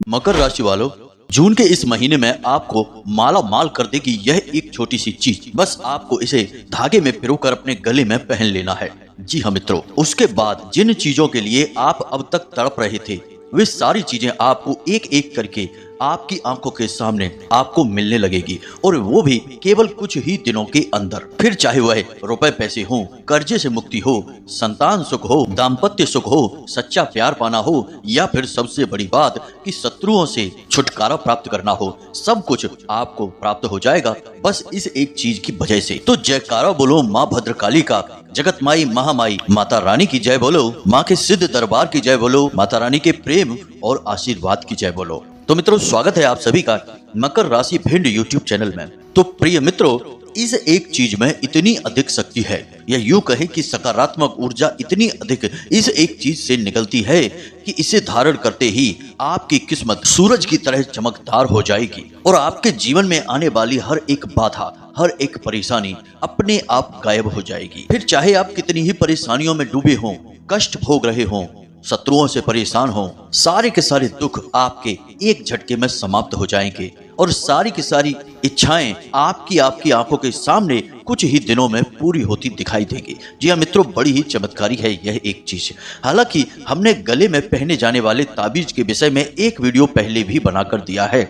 मकर राशि वालों, जून के इस महीने में आपको माला माल कर देगी यह एक छोटी सी चीज। बस आपको इसे धागे में पिरोकर अपने गले में पहन लेना है। जी हाँ मित्रों, उसके बाद जिन चीजों के लिए आप अब तक तड़प रहे थे वे सारी चीजें आपको एक एक करके आपकी आंखों के सामने आपको मिलने लगेगी, और वो भी केवल कुछ ही दिनों के अंदर। फिर चाहे वह रुपए पैसे हो, कर्जे से मुक्ति हो, संतान सुख हो, दाम्पत्य सुख हो, सच्चा प्यार पाना हो, या फिर सबसे बड़ी बात कि शत्रुओं से छुटकारा प्राप्त करना हो, सब कुछ आपको प्राप्त हो जाएगा बस इस एक चीज की वजह से। तो जयकारा बोलो माँ भद्रकाली का, जगत माई महामाई माता रानी की जय बोलो, माँ के सिद्ध दरबार की जय बोलो, माता रानी के प्रेम और आशीर्वाद की जय बोलो। तो मित्रों, स्वागत है आप सभी का मकर राशि भिंड यूट्यूब चैनल में। तो प्रिय मित्रों, इस एक चीज में इतनी अधिक शक्ति है, या यूं कहे कि सकारात्मक ऊर्जा इतनी अधिक इस एक चीज से निकलती है कि इसे धारण करते ही आपकी किस्मत सूरज की तरह चमकदार हो जाएगी, और आपके जीवन में आने वाली हर एक बाधा, हर एक परेशानी अपने आप गायब हो जाएगी। फिर चाहे आप कितनी ही परेशानियों में डूबे हों, कष्ट भोग रहे हों, शत्रुओं से परेशान हो, सारे के सारे दुख आपके एक झटके में समाप्त हो जाएंगे, और सारी की सारी इच्छाएं आपकी आंखों के सामने कुछ ही दिनों में पूरी होती दिखाई देगी। जी हाँ मित्रों, बड़ी ही चमत्कारी है यह एक चीज। हालांकि हमने गले में पहने जाने वाले ताबीज के विषय में एक वीडियो पहले भी बनाकर दिया है,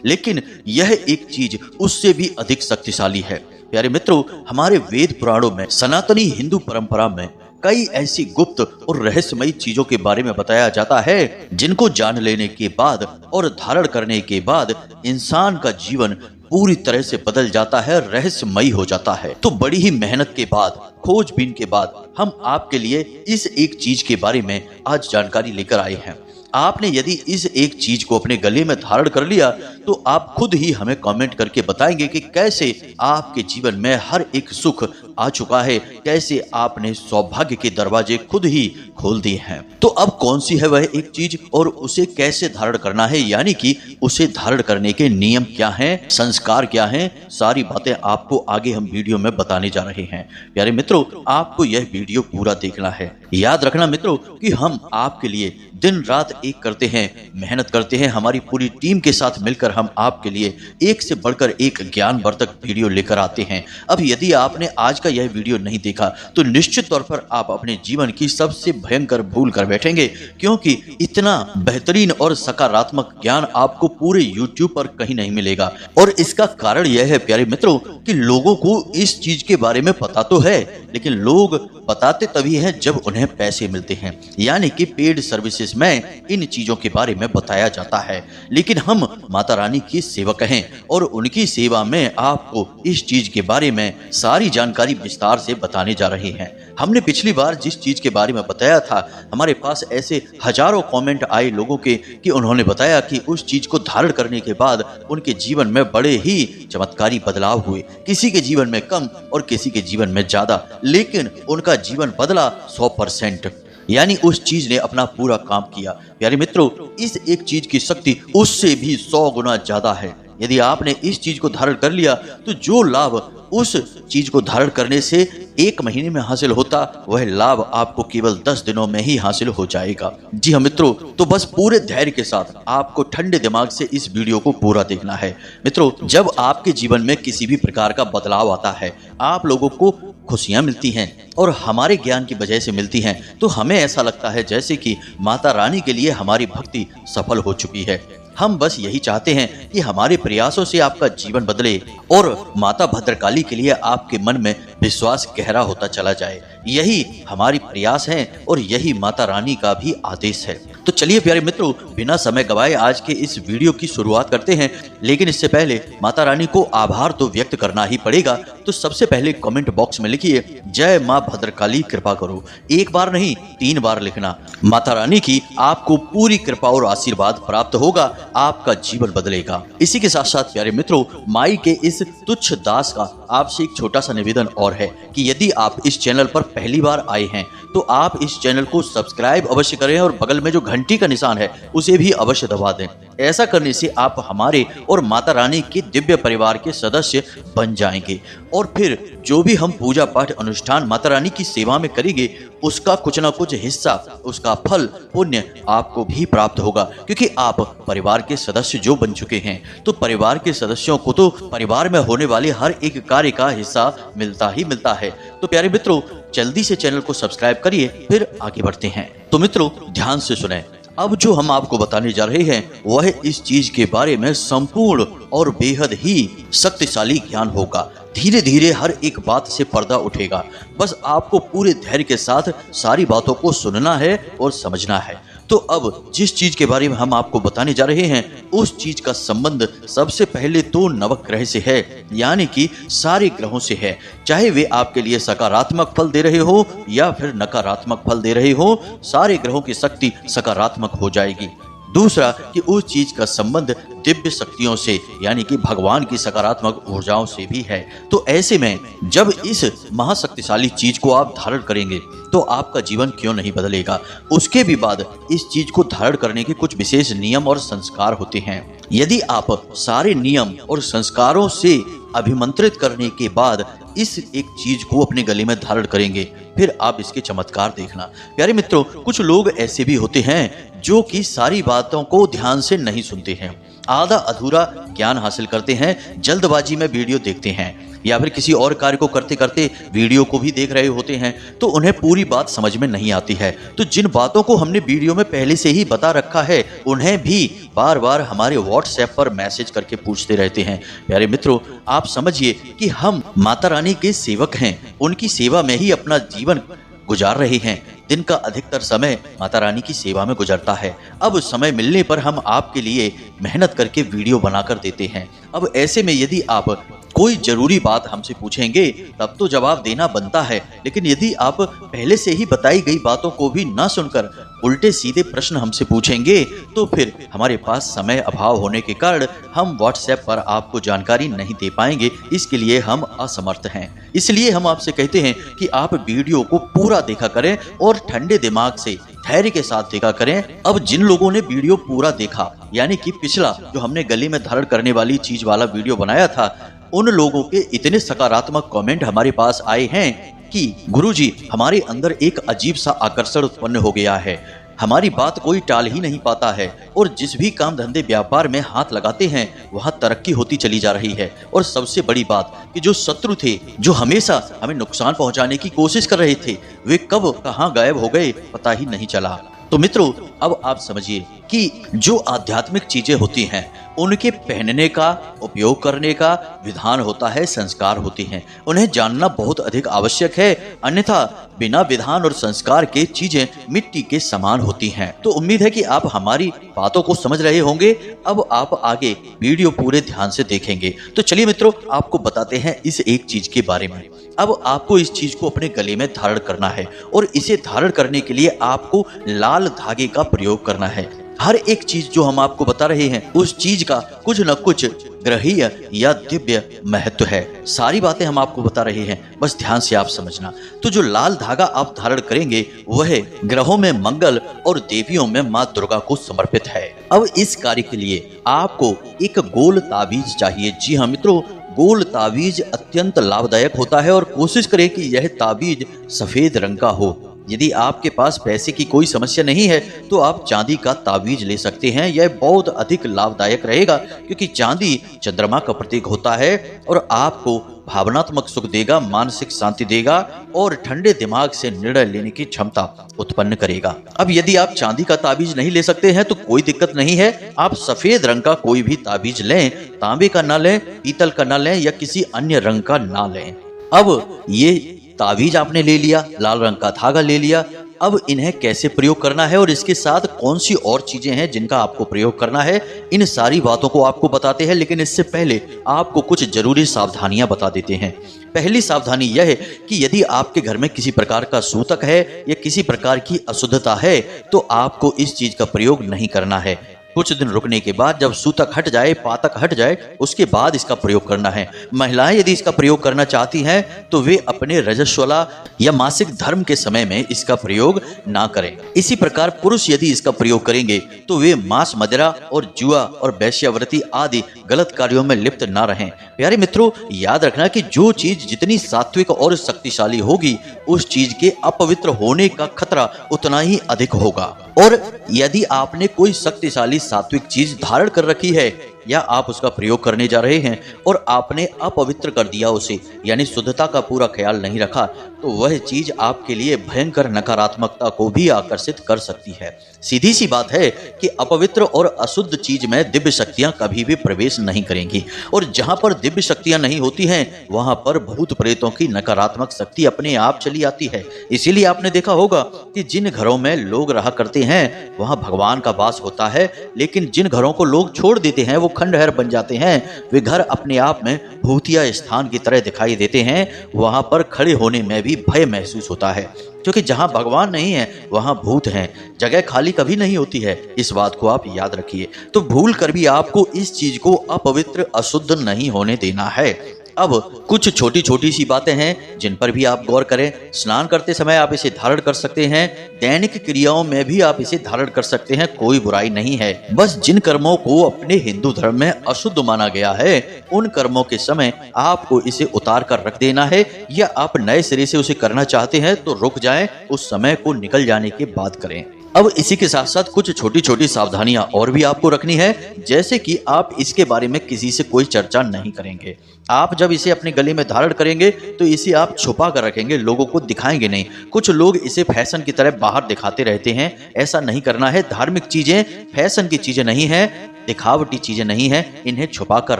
लेकिन यह एक चीज उससे भी अधिक शक्तिशाली है। प्यारे मित्रों, हमारे वेद पुराणों में, सनातनी हिंदू परंपरा में कई ऐसी गुप्त और रहस्यमयी चीजों के बारे में बताया जाता है जिनको जान लेने के बाद और धारण करने के बाद इंसान का जीवन पूरी तरह से बदल जाता है, रहस्यमयी हो जाता है। तो बड़ी ही मेहनत के बाद, खोजबीन के बाद हम आपके लिए इस एक चीज के बारे में आज जानकारी लेकर आए हैं। आपने यदि इस एक चीज को अपने गले में धारण कर लिया तो आप खुद ही हमें कमेंट करके बताएंगे कि कैसे आपके जीवन में हर एक सुख आ चुका है, कैसे आपने सौभाग्य के दरवाजे खुद ही खोल दिए हैं। तो अब कौन सी है वह एक चीज और उसे कैसे धारण करना है, यानी कि उसे धारण करने के नियम क्या हैं, संस्कार क्या हैं, सारी बातें आपको आगे हम वीडियो में बताने जा रहे हैं। प्यारे मित्रों, आपको यह वीडियो पूरा देखना है। याद रखना मित्रों कि हम आपके लिए दिन रात एक करते हैं, मेहनत करते हैं। हमारी पूरी टीम के साथ मिलकर हम आपके लिए एक से बढ़कर एक ज्ञानवर्धक वीडियो लेकर आते हैं। अब यदि आपने आज का यह वीडियो नहीं देखा तो निश्चित तौर पर आप अपने जीवन की सबसे भयंकर भूल कर बैठेंगे, क्योंकि इतना बेहतरीन और सकारात्मक ज्ञान आपको पूरे YouTube पर कहीं नहीं मिलेगा। और इसका कारण यह है प्यारे मित्रों कि लोगों को इस चीज के बारे में पता तो है, लेकिन लोग बताते तभी हैं जब उन्हें पैसे मिलते हैं, यानी कि पेड सर्विसेज में इन चीजों के बारे में बताया जाता है। लेकिन हम माता रानी के सेवक हैं और उनकी सेवा में आपको इस चीज के बारे में सारी जानकारी विस्तार से बताने जा रहे हैं। हमने पिछली बार जिस चीज के बारे में बताया था, हमारे पास ऐसे हजारों कमेंट आए लोगों के कि उन्होंने बताया कि उस चीज को धारण करने के बाद उनके जीवन में बड़े ही चमत्कारी बदलाव हुए, किसी के जीवन में कम और किसी के जीवन में ज्यादा, लेकिन उनका जीवन बदला 100%, यानी उस चीज ने अपना पूरा काम किया। प्यारे मित्रों, इस एक चीज की शक्ति उससे भी 100 गुना ज्यादा है। यदि आपने इस चीज को धारण कर लिया तो जो लाभ उस चीज को धारण करने से 1 महीने में हासिल होता, वह लाभ आपको केवल 10 दिनों में ही हासिल हो जाएगा। जी हाँ मित्रों, तो बस पूरे धैर्य के साथ आपको ठंडे दिमाग से इस वीडियो को पूरा देखना है। मित्रों, जब आपके जीवन में किसी भी प्रकार का बदलाव आता है, आप लोगों को खुशियां मिलती हैं और हमारे ज्ञान की वजह से मिलती हैं, तो हमें ऐसा लगता है जैसे कि माता रानी के लिए हमारी भक्ति सफल हो चुकी है। हम बस यही चाहते हैं कि हमारे प्रयासों से आपका जीवन बदले और माता भद्रकाली के लिए आपके मन में विश्वास गहरा होता चला जाए। यही हमारी प्रयास है और यही माता रानी का भी आदेश है। तो चलिए प्यारे मित्रों, बिना समय गवाए आज के इस वीडियो की शुरुआत करते हैं। लेकिन इससे पहले माता रानी को आभार तो व्यक्त करना ही पड़ेगा। तो सबसे पहले कमेंट बॉक्स में लिखिए, जय माँ भद्रकाली कृपा करो। 1 बार नहीं, 3 बार लिखना। माता रानी की आपको पूरी कृपा और आशीर्वाद प्राप्त होगा, आपका जीवन बदलेगा। इसी के साथ साथ प्यारे मित्रों, माई के इस तुच्छ दास का आपसे एक छोटा सा निवेदन और है कि यदि आप इस चैनल पर पहली बार आए हैं तो आप इस चैनल को सब्सक्राइब अवश्य करें और बगल में जो घंटी का निशान है उसे भी अवश्य दबा दें। ऐसा करने से आप हमारे और माता रानी के दिव्य परिवार के सदस्य बन जाएंगे और फिर जो भी हम पूजा पाठ अनुष्ठान माता रानी की सेवा में करेंगे उसका कुछ ना कुछ हिस्सा, उसका फल पुण्य आपको भी प्राप्त होगा, क्योंकि आप परिवार के सदस्य जो बन चुके हैं। तो परिवार के सदस्यों को तो परिवार में होने वाले हर एक कार्य का हिस्सा मिलता ही मिलता है। तो प्यारे मित्रों, जल्दी से चैनल को सब्सक्राइब करिए, फिर आगे बढ़ते हैं। तो मित्रों ध्यान से सुने, अब जो हम आपको बताने जा रहे हैं वह इस चीज के बारे में संपूर्ण और बेहद ही शक्तिशाली ज्ञान होगा। धीरे धीरे हर एक बात से पर्दा उठेगा। बस आपको पूरे धैर्य के साथ सारी बातों को सुनना है और समझना है। तो अब जिस चीज के बारे में हम आपको बताने जा रहे हैं उस चीज का संबंध सबसे पहले तो नवग्रह से है, यानी कि सारे ग्रहों से है। चाहे वे आपके लिए सकारात्मक फल दे रहे हो या फिर नकारात्मक फल दे रहे हो, सारे ग्रहों की शक्ति सकारात्मक हो जाएगी। दूसरा कि उस चीज का संबंध दिव्य शक्तियों से, यानी कि भगवान की सकारात्मक ऊर्जाओं से भी है। तो ऐसे में जब इस महाशक्तिशाली चीज को आप धारण करेंगे तो आपका जीवन क्यों नहीं बदलेगा। उसके भी बाद इस चीज को धारण करने के कुछ विशेष नियम और संस्कार होते हैं। यदि आप सारे नियम और संस्कारों से अभिमंत्रित करने के बाद इस एक चीज को अपने गले में धारण करेंगे, फिर आप इसके चमत्कार देखना। प्यारे मित्रों, कुछ लोग ऐसे भी होते हैं जो कि सारी बातों को ध्यान से नहीं सुनते हैं, आधा अधूरा ज्ञान हासिल करते हैं, जल्दबाजी में वीडियो देखते हैं या फिर किसी और कार्य को करते करते वीडियो को भी देख रहे होते हैं, तो उन्हें पूरी बात समझ में नहीं आती है। तो जिन बातों को हमने वीडियो में पहले से ही बता रखा है उन्हें भी बार बार हमारे व्हाट्सएप पर मैसेज करके पूछते रहते हैं। प्यारे मित्रों, आप समझिए कि हम माता रानी के सेवक हैं, उनकी सेवा में ही अपना जीवन गुजार रहे हैं। दिन का अधिकतर समय माता रानी की सेवा में गुजरता है। अब समय मिलने पर हम आपके लिए मेहनत करके वीडियो बनाकर देते हैं। अब ऐसे में यदि आप कोई जरूरी बात हमसे पूछेंगे तब तो जवाब देना बनता है, लेकिन यदि आप पहले से ही बताई गई बातों को भी ना सुनकर उल्टे सीधे प्रश्न हमसे पूछेंगे तो फिर हमारे पास समय अभाव होने के कारण हम व्हाट्सएप पर आपको जानकारी नहीं दे पाएंगे। इसके लिए हम असमर्थ हैं। इसलिए हम आपसे कहते हैं कि आप वीडियो को पूरा देखा करें और ठंडे दिमाग से धैर्य के साथ देखा करें। अब जिन लोगों ने वीडियो पूरा देखा, यानी कि पिछला जो हमने गले में धारण करने वाली चीज वाला वीडियो बनाया था, उन लोगों के इतने सकारात्मक कमेंट हमारे पास आए हैं कि गुरुजी, हमारे अंदर एक अजीब सा आकर्षण उत्पन्न हो गया है, हमारी बात कोई टाल ही नहीं पाता है और जिस भी काम धंधे व्यापार में हाथ लगाते हैं वहां तरक्की होती चली जा रही है। और सबसे बड़ी बात कि जो शत्रु थे, जो हमेशा हमें नुकसान पहुंचाने की कोशिश कर रहे थे, वे कब कहां गायब हो गए पता ही नहीं चला। तो मित्रों, अब आप समझिए कि जो आध्यात्मिक चीजें होती हैं उनके पहनने का, उपयोग करने का विधान होता है, संस्कार होते हैं, उन्हें जानना बहुत अधिक आवश्यक है। अन्यथा बिना विधान और संस्कार के चीजें मिट्टी के समान होती हैं। तो उम्मीद है कि आप हमारी बातों को समझ रहे होंगे। अब आप आगे वीडियो पूरे ध्यान से देखेंगे। तो चलिए मित्रों, आपको बताते हैं इस एक चीज के बारे में। अब आपको इस चीज को अपने गले में धारण करना है और इसे धारण करने के लिए आपको लाल धागे का प्रयोग करना है। हर एक चीज जो हम आपको बता रहे हैं उस चीज का कुछ न कुछ ग्रहीय या दिव्य महत्व है। सारी बातें हम आपको बता रहे हैं, बस ध्यान से आप समझना। तो जो लाल धागा आप धारण करेंगे वह ग्रहों में मंगल और देवियों में माँ दुर्गा को समर्पित है। अब इस कार्य के लिए आपको एक गोल ताबीज चाहिए। जी हाँ मित्रों, गोल ताबीज अत्यंत लाभदायक होता है और कोशिश करें कि यह ताबीज सफेद रंग का हो। यदि आपके पास पैसे की कोई समस्या नहीं है तो आप चांदी का ताबीज ले सकते हैं। यह बहुत अधिक लाभदायक रहेगा क्योंकि चांदी चंद्रमा का प्रतीक होता है और आपको भावनात्मक सुख देगा, मानसिक शांति देगा और ठंडे दिमाग से निर्णय लेने की क्षमता उत्पन्न करेगा। अब यदि आप चांदी का ताबीज नहीं ले सकते हैं तो कोई दिक्कत नहीं है, आप सफेद रंग का कोई भी ताबीज लें, तांबे का ना लें, पीतल का ना लें या किसी अन्य रंग का ना लें। अब ये ताबीज आपने ले लिया, लाल रंग का धागा ले लिया। अब इन्हें कैसे प्रयोग करना है और इसके साथ कौन सी और चीजें हैं जिनका आपको प्रयोग करना है, इन सारी बातों को आपको बताते हैं। लेकिन इससे पहले आपको कुछ जरूरी सावधानियां बता देते हैं। पहली सावधानी यह है कि यदि आपके घर में किसी प्रकार का सूतक है या किसी प्रकार की अशुद्धता है तो आपको इस चीज का प्रयोग नहीं करना है। कुछ दिन रुकने के बाद जब सूतक हट जाए, पातक हट जाए, उसके बाद इसका प्रयोग करना है। महिलाएं यदि इसका प्रयोग करना चाहती हैं तो वे अपने रजस्वला या मासिक धर्म के समय में इसका प्रयोग ना करें। इसी प्रकार पुरुष यदि इसका प्रयोग करेंगे तो वे मांस, मदिरा और जुआ और वैश्यावृत्ति आदि गलत कार्यों में लिप्त ना रहें। प्यारे मित्रों, याद रखना कि जो चीज जितनी सात्विक और शक्तिशाली होगी, उस चीज के अपवित्र होने का खतरा उतना ही अधिक होगा। और यदि आपने कोई शक्तिशाली सात्विक चीज धारण कर रखी है या आप उसका प्रयोग करने जा रहे हैं और आपने अपवित्र कर दिया उसे, यानी शुद्धता का पूरा ख्याल नहीं रखा, तो वह चीज आपके लिए भयंकर नकारात्मकता को भी आकर्षित कर सकती है। सीधी सी बात है कि अपवित्र और अशुद्ध चीज में दिव्य शक्तियां कभी भी प्रवेश नहीं करेंगी, और जहां पर दिव्य शक्तियां नहीं होती हैं वहां पर भूत प्रेतों की नकारात्मक शक्ति अपने आप चली आती है। इसीलिए आपने देखा होगा कि जिन घरों में लोग रहा करते हैं वहां भगवान का वास होता है, लेकिन जिन घरों को लोग छोड़ देते हैं वो खंडहर बन जाते हैं। वे घर अपने आप में भूतिया स्थान की तरह दिखाई देते हैं। वहां पर खड़े होने में भी भय महसूस होता है, क्योंकि जहां भगवान नहीं है वहां भूत हैं। जगह खाली कभी नहीं होती है, इस बात को आप याद रखिए। तो भूल कर भी आपको इस चीज को अपवित्र, अशुद्ध नहीं होने देना है। अब कुछ छोटी छोटी सी बातें हैं जिन पर भी आप गौर करें। स्नान करते समय आप इसे धारण कर सकते हैं, दैनिक क्रियाओं में भी आप इसे धारण कर सकते हैं, कोई बुराई नहीं है। बस जिन कर्मों को अपने हिंदू धर्म में अशुद्ध माना गया है, उन कर्मों के समय आपको इसे उतार कर रख देना है, या आप नए सिरे से उसे करना चाहते हैं तो रुक जाएं, उस समय को निकल जाने के बाद करें। अब इसी के साथ साथ कुछ छोटी छोटी सावधानियां और भी आपको रखनी है, जैसे कि आप इसके बारे में किसी से कोई चर्चा नहीं करेंगे। आप जब इसे अपने गले में धारण करेंगे तो इसे आप छुपा कर रखेंगे, लोगों को दिखाएंगे नहीं। कुछ लोग इसे फैशन की तरह बाहर दिखाते रहते हैं, ऐसा नहीं करना है। धार्मिक चीजें फैशन की चीजें नहीं है, दिखावटी चीजें नहीं है, इन्हें छुपा कर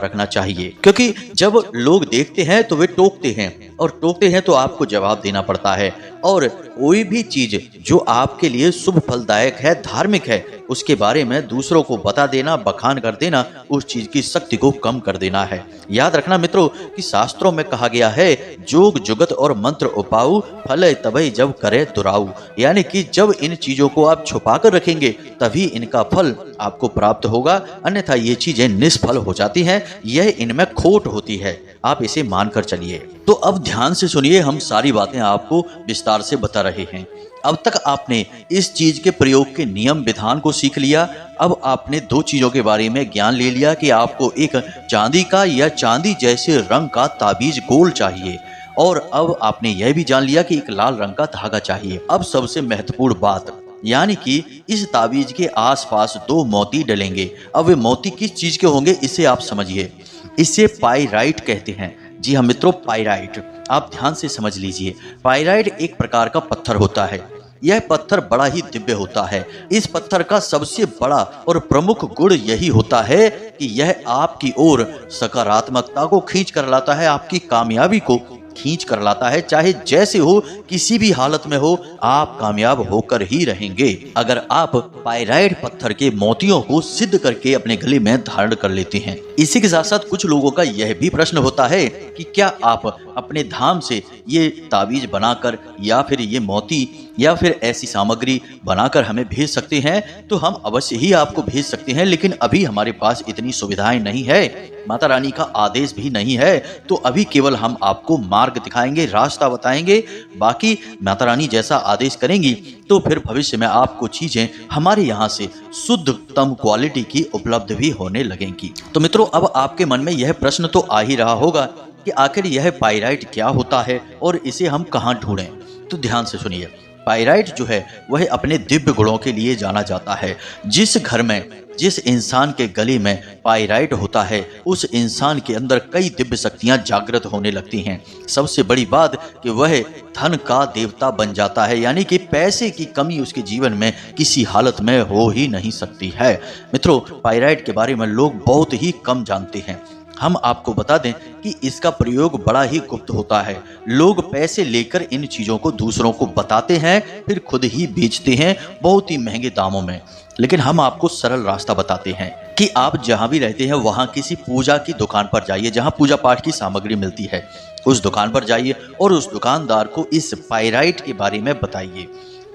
रखना चाहिए, क्योंकि जब लोग देखते हैं तो वे टोकते हैं, और टोकते हैं तो आपको जवाब देना पड़ता है। और कोई भी चीज जो आपके लिए शुभ फलदायक है, धार्मिक है, उसके बारे में दूसरों को बता देना, बखान कर देना, उस चीज की शक्ति को कम कर देना है। याद रखना मित्रों कि शास्त्रों में कहा गया है, जोग जुगत और मंत्र उपाऊ, फल तबई जब करे दुराऊ, यानी कि जब इन चीजों को आप छुपा कर रखेंगे तभी इनका फल आपको प्राप्त होगा, अन्यथा ये चीजें निष्फल हो जाती हैं, यह इनमें खोट होती है। आप इसे मानकर चलिए। तो अब ध्यान से सुनिए, हम सारी बातें आपको विस्तार से बता रहे हैं। अब तक आपने इस चीज के प्रयोग के नियम विधान को सीख लिया। अब आपने दो चीजों के बारे में ज्ञान ले लिया कि आपको एक चांदी का या चांदी जैसे रंग का ताबीज गोल चाहिए, और अब आपने यह भी जान लिया कि एक लाल रंग का धागा चाहिए। अब सबसे महत्वपूर्ण बात, यानी कि इस ताबीज के आसपास दो मोती डलेंगे। अब वे मोती किस चीज के होंगे इसे आप समझिए। इसे पाइराइट कहते हैं। जी हाँ मित्रों, पाइराइट। आप ध्यान से समझ लीजिए। पाइराइट एक प्रकार का पत्थर होता है। यह पत्थर बड़ा ही दिव्य होता है। इस पत्थर का सबसे बड़ा और प्रमुख गुण यही होता है कि यह आपकी ओर सकारात्मकता को खींच कर लाता है, आपकी कामयाबी को खींच कर लाता है। चाहे जैसे हो, किसी भी हालत में हो, आप कामयाब होकर ही रहेंगे अगर आप पाइराइट पत्थर के मोतियों को सिद्ध करके अपने गले में धारण कर लेते हैं। इसी के साथ साथ कुछ लोगों का यह भी प्रश्न होता है कि क्या आप अपने धाम से ये ताबीज बनाकर या फिर ये मोती या फिर ऐसी सामग्री बनाकर हमें भेज सकते हैं? तो हम अवश्य ही आपको भेज सकते हैं, लेकिन अभी हमारे पास इतनी सुविधाएं नहीं है, माता रानी का आदेश भी नहीं है। तो अभी केवल हम आपको मार्ग दिखाएंगे, रास्ता बताएंगे। बाकी माता रानी जैसा आदेश करेंगी तो फिर भविष्य में आपको चीजें हमारे यहाँ से शुद्धतम क्वालिटी की उपलब्ध भी होने लगेंगी। तो मित्रों, अब आपके मन में यह प्रश्न तो आ ही रहा होगा कि आखिर यह पाइराइट क्या होता है और इसे हम कहाँ ढूंढें? तो ध्यान से सुनिए। पाइराइट जो है वह अपने दिव्य गुणों के लिए जाना जाता है। जिस घर में, जिस इंसान के गले में पाइराइट होता है, उस इंसान के अंदर कई दिव्य शक्तियां जागृत होने लगती हैं। सबसे बड़ी बात कि वह धन का देवता बन जाता है, यानी कि पैसे की कमी उसके जीवन में किसी हालत में हो ही नहीं सकती है। मित्रों, पाइराइट के बारे में लोग बहुत ही कम जानते हैं। हम आपको बता दें कि इसका प्रयोग बड़ा ही गुप्त होता है। लोग पैसे लेकर इन चीजों को दूसरों को बताते हैं, फिर खुद ही बेचते हैं बहुत ही महंगे दामों में। लेकिन हम आपको सरल रास्ता बताते हैं कि आप जहां भी रहते हैं वहां किसी पूजा की दुकान पर जाइए, जहां पूजा पाठ की सामग्री मिलती है, उस दुकान पर जाइए और उस दुकानदार को इस पाइराइट के बारे में बताइए।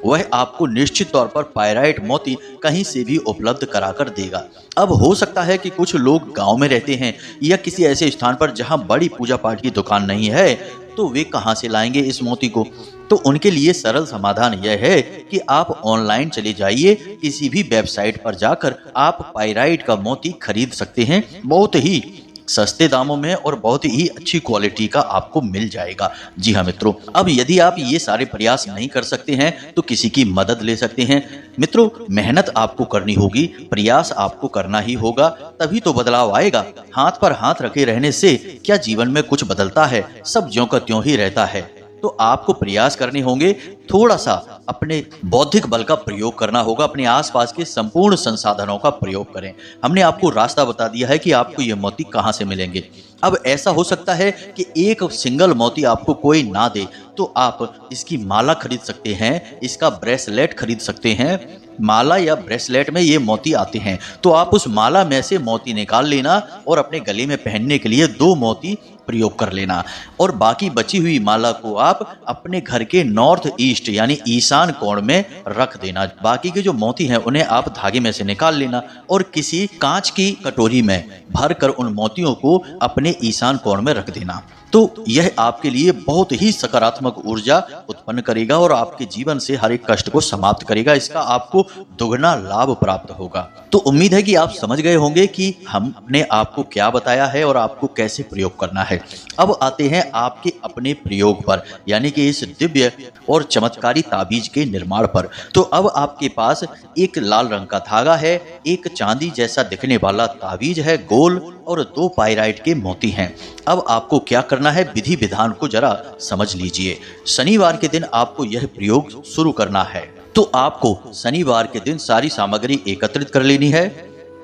वह आपको निश्चित तौर पर पायराइट मोती कहीं से भी उपलब्ध कराकर देगा। अब हो सकता है कि कुछ लोग गांव में रहते हैं या किसी ऐसे स्थान पर जहां बड़ी पूजा पाठ की दुकान नहीं है, तो वे कहां से लाएंगे इस मोती को? तो उनके लिए सरल समाधान यह है कि आप ऑनलाइन चले जाइए, किसी भी वेबसाइट पर जाकर आप पायराइट का मोती खरीद सकते हैं। बहुत ही सस्ते दामों में और बहुत ही अच्छी क्वालिटी का आपको मिल जाएगा। जी हाँ मित्रों, अब यदि आप ये सारे प्रयास नहीं कर सकते हैं तो किसी की मदद ले सकते हैं। मित्रों, मेहनत आपको करनी होगी, प्रयास आपको करना ही होगा, तभी तो बदलाव आएगा। हाथ पर हाथ रखे रहने से क्या जीवन में कुछ बदलता है? सब ज्यों का त्यों ही रहता है। तो आपको प्रयास करने होंगे, थोड़ा सा अपने बौद्धिक बल का प्रयोग करना होगा, अपने आसपास के संपूर्ण संसाधनों का प्रयोग करें। हमने आपको रास्ता बता दिया है कि आपको ये मोती कहाँ से मिलेंगे। अब ऐसा हो सकता है कि एक सिंगल मोती आपको कोई ना दे, तो आप इसकी माला खरीद सकते हैं, इसका ब्रेसलेट खरीद सकते हैं। माला या ब्रेसलेट में ये मोती आते हैं, तो आप उस माला में से मोती निकाल लेना और अपने गले में पहनने के लिए 2 मोती प्रयोग कर लेना, और बाकी बची हुई माला को आप अपने घर के नॉर्थ ईस्ट यानी ईशान कोण में रख देना। बाकी के जो मोती हैं उन्हें आप धागे में से निकाल लेना और किसी कांच की कटोरी में भरकर उन मोतियों को अपने ईशान कोण में रख देना। तो यह आपके लिए बहुत ही सकारात्मक ऊर्जा उत्पन्न करेगा और आपके जीवन से हर एक कष्ट को समाप्त करेगा। इसका आपको दुगना लाभ प्राप्त होगा। तो उम्मीद है कि आप समझ गए होंगे कि हमने आपको क्या बताया है और आपको कैसे प्रयोग करना है। अब आते हैं आपके अपने प्रयोग पर, यानी कि इस दिव्य और चमत्कारी ताबीज के निर्माण पर। तो अब आपके पास एक लाल रंग का धागा है, एक चांदी जैसा दिखने वाला ताबीज है गोल, और 2 पायराइट के मोती हैं। अब आपको क्या करना है, विधि विधान को जरा समझ लीजिए। शनिवार के दिन आपको यह प्रयोग शुरू करना है। तो आपको शनिवार के दिन सारी सामग्री एकत्रित कर लेनी है।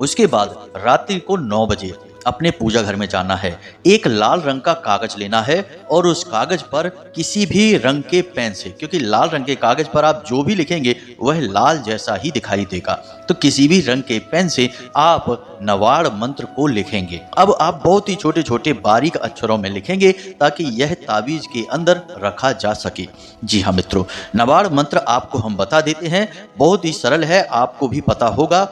उसके बाद रात्रि को 9 बजे अपने पूजा घर में जाना है। एक लाल रंग का कागज लेना है और उस कागज पर किसी भी रंग के पेन से, क्योंकि लाल रंग के कागज पर आप जो भी लिखेंगे वह लाल जैसा ही दिखाई देगा, तो किसी भी रंग के पेन से आप नवाड़ मंत्र को लिखेंगे। अब आप बहुत ही छोटे छोटे बारीक अक्षरों में लिखेंगे ताकि यह ताबीज के अंदर रखा जा सके। जी हाँ मित्रों, नवाड़ मंत्र आपको हम बता देते हैं, बहुत ही सरल है, आपको भी पता होगा,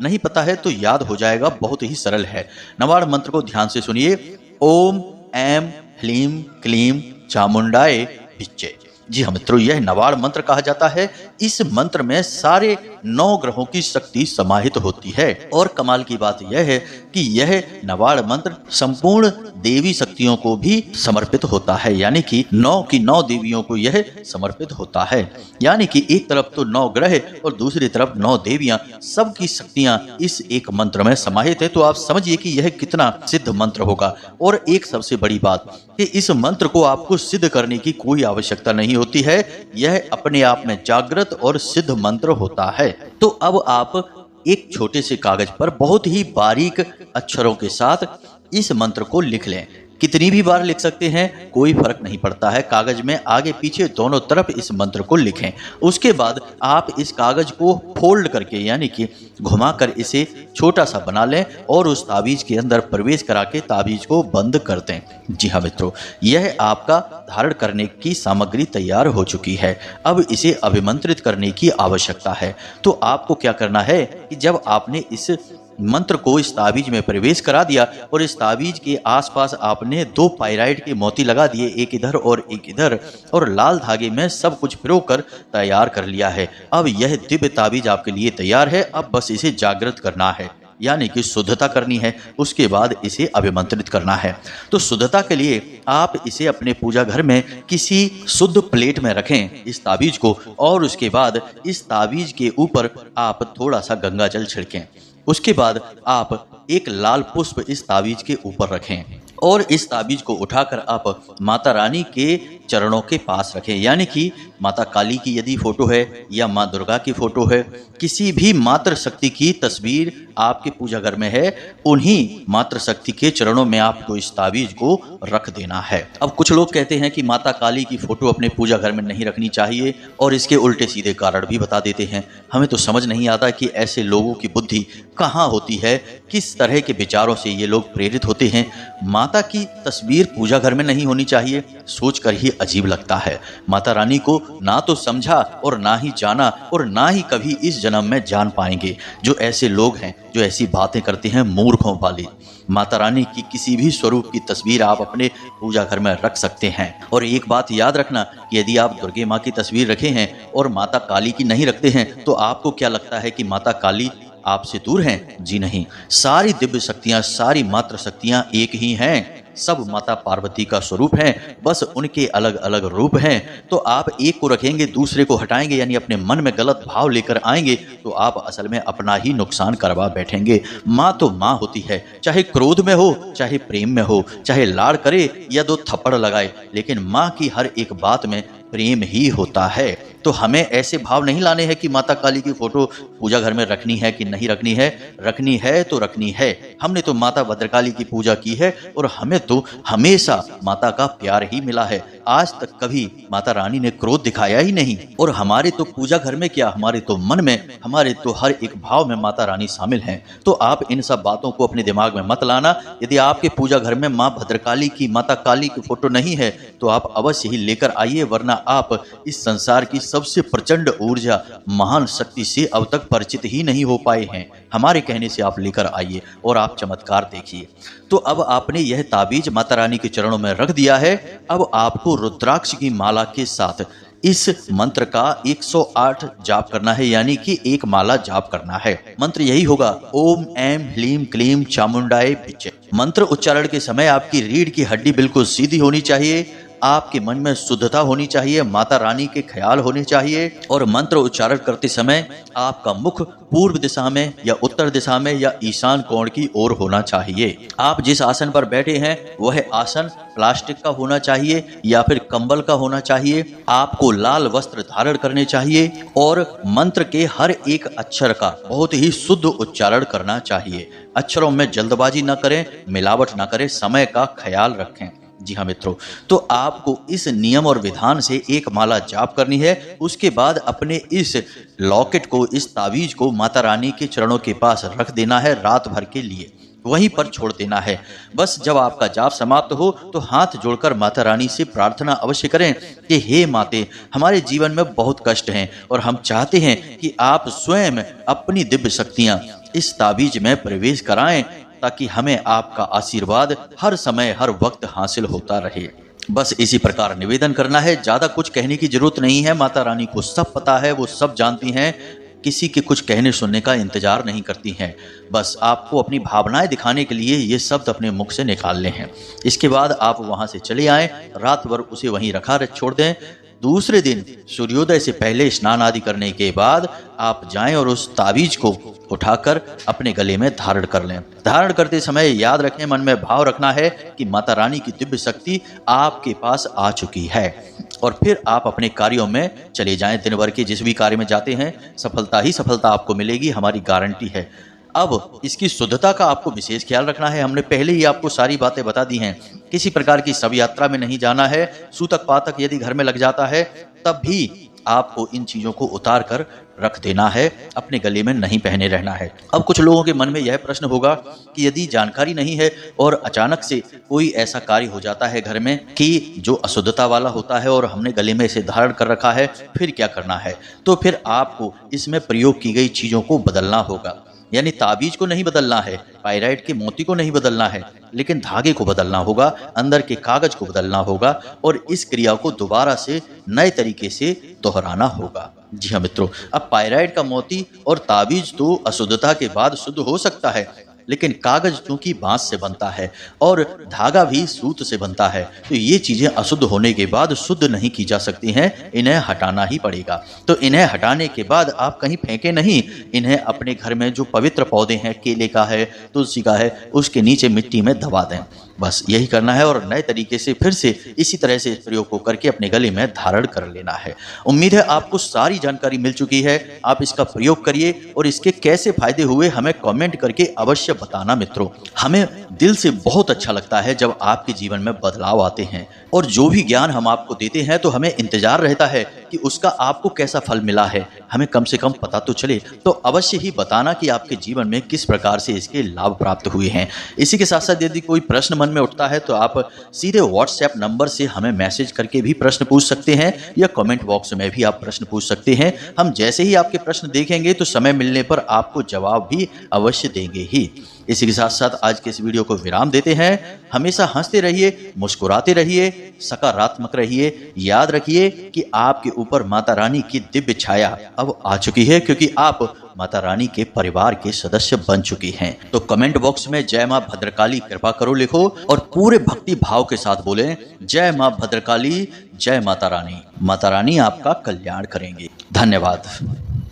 नहीं पता है तो याद हो जाएगा, बहुत ही सरल है। नवाड़ मंत्र को ध्यान से सुनिए। ओम ऐम ह्लीम क्लीम चामुंडाए विच्चे। जी हाँ मित्रों, यह नवाड़ मंत्र कहा जाता है। इस मंत्र में सारे 9 ग्रहों की शक्ति समाहित होती है, और कमाल की बात यह है कि यह नवाड़ मंत्र संपूर्ण देवी शक्तियों को भी समर्पित होता है, यानी कि 9 की 9 देवियों को यह समर्पित होता है। यानी कि एक तरफ तो 9 ग्रह और दूसरी तरफ 9 देवियां, सबकी शक्तियां इस एक मंत्र में समाहित है। तो आप समझिए कि यह कितना सिद्ध मंत्र होगा। और एक सबसे बड़ी बात कि इस मंत्र को आपको सिद्ध करने की कोई आवश्यकता नहीं होती है, यह अपने आप में जागृत और सिद्ध मंत्र होता है। तो अब आप एक छोटे से कागज पर बहुत ही बारीक अक्षरों के साथ इस मंत्र को लिख लें। कितनी भी बार लिख सकते हैं, कोई फर्क नहीं पड़ता है। कागज में आगे पीछे दोनों तरफ इस मंत्र को लिखें। उसके बाद आप इस कागज को फोल्ड करके, यानी कि घुमाकर इसे छोटा सा बना लें और उस ताबीज के अंदर प्रवेश करा के ताबीज को बंद कर दें। जी हाँ मित्रों, यह आपका धारण करने की सामग्री तैयार हो चुकी है। अब इसे अभिमंत्रित करने की आवश्यकता है। तो आपको क्या करना है कि जब आपने इस मंत्र को इस ताबीज में प्रवेश करा दिया और इस ताबीज के आसपास आपने 2 पायराइट के मोती लगा दिए, एक इधर और एक इधर, और लाल धागे में सब कुछ पिरो कर तैयार कर लिया है। अब यह दिव्य ताबीज आपके लिए तैयार है। अब बस इसे जागृत करना है, यानी कि शुद्धता करनी है। उसके बाद इसे अभिमंत्रित करना है। तो शुद्धता के लिए आप इसे अपने पूजा घर में किसी शुद्ध प्लेट में रखें इस ताबीज को, और उसके बाद इस ताबीज के ऊपर आप थोड़ा सा गंगा जल छिड़कें। उसके बाद आप एक लाल पुष्प इस ताबीज के ऊपर रखें और इस ताबीज को उठाकर आप माता रानी के चरणों के पास रखें, यानी कि माता काली की यदि फोटो है या माँ दुर्गा की फोटो है, किसी भी मातृ शक्ति की तस्वीर आपके पूजा घर में है, उन्हीं मातृशक्ति के चरणों में आपको इस ताबीज को रख देना है। अब कुछ लोग कहते हैं कि माता काली की फोटो अपने पूजा घर में नहीं रखनी चाहिए और इसके उल्टे सीधे कारण भी बता देते हैं। हमें तो समझ नहीं आता कि ऐसे लोगों की बुद्धि कहाँ होती है, किस तरह के विचारों से ये लोग प्रेरित होते हैं। माता की तस्वीर पूजा घर में नहीं होनी चाहिए, सोचकर ही अजीब लगता है। माता रानी को ना तो समझा और ना ही जाना और ना ही कभी इस जन्म में जान पाएंगे जो ऐसे लोग हैं जो ऐसी बातें करते हैं मूर्खों वाली। माता रानी की किसी भी स्वरूप की तस्वीर आप अपने पूजा घर में रख सकते हैं। और एक बात याद रखना कि यदि आप दुर्गे माँ की तस्वीर रखे हैं और माता काली की नहीं रखते हैं तो आपको क्या लगता है कि माता काली आपसे दूर हैं? जी नहीं, सारी दिव्य शक्तियां, सारी मातृ शक्तियां एक ही हैं। सब माता पार्वती का स्वरूप हैं, बस उनके अलग अलग रूप हैं। तो आप एक को रखेंगे, दूसरे को हटाएंगे, यानी अपने मन में गलत भाव लेकर आएंगे तो आप असल में अपना ही नुकसान करवा बैठेंगे। माँ तो माँ होती है, चाहे क्रोध में हो, चाहे प्रेम में हो, चाहे लाड़ करे या 2 थप्पड़ लगाए, लेकिन माँ की हर एक बात में प्रेम ही होता है। तो हमें ऐसे भाव नहीं लाने हैं कि माता काली की फोटो पूजा घर में रखनी है कि नहीं रखनी है। रखनी है तो रखनी है। हमने तो माता भद्रकाली की पूजा की है और हमें तो हमेशा माता का प्यार ही मिला है। आज तक कभी माता रानी ने क्रोध दिखाया ही नहीं। और हमारे तो पूजा घर में क्या, हमारे तो मन में, हमारे तो हर एक भाव में माता रानी शामिल हैं। तो आप इन सब बातों को अपने दिमाग में मत लाना। यदि आपके पूजा घर में माँ भद्रकाली की, माता काली की फोटो नहीं है तो आप अवश्य ही लेकर आइए, वरना आप इस संसार की सबसे प्रचंड ऊर्जा, महान शक्ति से अब तक परिचित ही नहीं हो पाए हैं। हमारे कहने से आप लेकर आइए और आप चमत्कार देखिए। तो अब आपने यह ताबीज माता रानी के चरणों में रख दिया है। अब आपको रुद्राक्ष की माला के साथ इस मंत्र का 108 जाप करना है, यानी कि एक माला जाप करना है। मंत्र यही होगा, ओम ऐं ह्लीं क्लीं चामुंडाय विचे। मंत्र उच्चारण के समय आपकी रीढ़ की हड्डी बिल्कुल सीधी होनी चाहिए, आपके मन में शुद्धता होनी चाहिए, माता रानी के ख्याल होने चाहिए और मंत्र उच्चारण करते समय आपका मुख पूर्व दिशा में या उत्तर दिशा में या ईशान कोण की ओर होना चाहिए। आप जिस आसन पर बैठे हैं वह आसन प्लास्टिक का होना चाहिए या फिर कंबल का होना चाहिए। आपको लाल वस्त्र धारण करने चाहिए और मंत्र के हर एक अक्षर का बहुत ही शुद्ध उच्चारण करना चाहिए। अक्षरों में जल्दबाजी न करें, मिलावट न करें, समय का ख्याल रखें। जी हाँ मित्रों, तो आपको इस नियम और विधान से एक माला जाप करनी है। उसके बाद अपने इस लॉकेट को, इस ताबीज को माता रानी के चरणों के पास रख देना है, रात भर के लिए वहीं पर छोड़ देना है। बस जब आपका जाप समाप्त हो तो हाथ जोड़कर माता रानी से प्रार्थना अवश्य करें कि हे माते, हमारे जीवन में बहुत कष्ट हैं और हम चाहते हैं कि आप स्वयं अपनी दिव्य शक्तियां इस ताबीज में प्रवेश कराएं ताकि हमें आपका आशीर्वाद हर समय हर वक्त हासिल होता रहे। बस इसी प्रकार निवेदन करना है, ज्यादा कुछ कहने की जरूरत नहीं है। माता रानी को सब पता है, वो सब जानती हैं, किसी के कुछ कहने सुनने का इंतजार नहीं करती हैं। बस आपको अपनी भावनाएं दिखाने के लिए ये शब्द अपने मुख से निकालने हैं। इसके बाद आप वहां से चले आएं, रात भर उसे वहीं रखा छोड़ दें। दूसरे दिन सूर्योदय से पहले स्नान आदि करने के बाद आप जाएं और उस ताबीज को उठाकर अपने गले में धारण कर लें। धारण करते समय याद रखें, मन में भाव रखना है कि माता रानी की दिव्य शक्ति आपके पास आ चुकी है और फिर आप अपने कार्यों में चले जाएं। दिन भर के जिस भी कार्य में जाते हैं सफलता ही सफलता आपको मिलेगी, हमारी गारंटी है। अब इसकी शुद्धता का आपको विशेष ख्याल रखना है। हमने पहले ही आपको सारी बातें बता दी हैं। किसी प्रकार की शव यात्रा में नहीं जाना है। सूतक पातक यदि घर में लग जाता है तब भी आपको इन चीजों को उतार कर रख देना है, अपने गले में नहीं पहने रहना है। अब कुछ लोगों के मन में यह प्रश्न होगा कि यदि जानकारी नहीं है और अचानक से कोई ऐसा कार्य हो जाता है घर में कि जो अशुद्धता वाला होता है और हमने गले में इसे धारण कर रखा है, फिर क्या करना है? तो फिर आपको इसमें प्रयोग की गई चीजों को बदलना होगा। यानी ताबीज को नहीं बदलना है, पायराइट के मोती को नहीं बदलना है, लेकिन धागे को बदलना होगा, अंदर के कागज को बदलना होगा और इस क्रिया को दोबारा से नए तरीके से दोहराना होगा। जी हाँ मित्रों, अब पायराइट का मोती और ताबीज तो अशुद्धता के बाद शुद्ध हो सकता है, लेकिन कागज क्योंकि बांस से बनता है और धागा भी सूत से बनता है, तो ये चीजें अशुद्ध होने के बाद शुद्ध नहीं की जा सकती हैं, इन्हें हटाना ही पड़ेगा। तो इन्हें हटाने के बाद आप कहीं फेंके नहीं, इन्हें अपने घर में जो पवित्र पौधे हैं, केले का है, तुलसी का है, उसके नीचे मिट्टी में दबा दें। बस यही करना है और नए तरीके से फिर से इसी तरह से इस प्रयोग को करके अपने गले में धारण कर लेना है। उम्मीद है आपको सारी जानकारी मिल चुकी है। आप इसका प्रयोग करिए और इसके कैसे फायदे हुए हमें कमेंट करके अवश्य बताना मित्रों। हमें दिल से बहुत अच्छा लगता है जब आपके जीवन में बदलाव आते हैं और जो भी ज्ञान हम आपको देते हैं तो हमें इंतजार रहता है कि उसका आपको कैसा फल मिला है, हमें कम से कम पता तो चले। तो अवश्य ही बताना कि आपके जीवन में किस प्रकार से इसके लाभ प्राप्त हुए हैं। इसी के साथ साथ यदि कोई प्रश्न मन में उठता है तो आप सीधे व्हाट्सएप नंबर से हमें मैसेज करके भी प्रश्न पूछ सकते हैं या कमेंट बॉक्स में भी आप प्रश्न पूछ सकते हैं। हम जैसे ही आपके प्रश्न देखेंगे तो समय मिलने पर आपको जवाब भी अवश्य देंगे ही। इसी के साथ साथ आज के इस वीडियो को विराम देते हैं। हमेशा हंसते रहिए, मुस्कुराते रहिए, सकारात्मक रहिए। याद रखिए कि आपके ऊपर माता रानी की दिव्य छाया अब आ चुकी है, क्योंकि आप माता रानी के परिवार के सदस्य बन चुकी हैं। तो कमेंट बॉक्स में जय मां भद्रकाली कृपा करो लिखो और पूरे भक्ति भाव के साथ बोलें जय मां भद्रकाली, जय माता रानी। माता रानी आपका कल्याण करेंगे। धन्यवाद।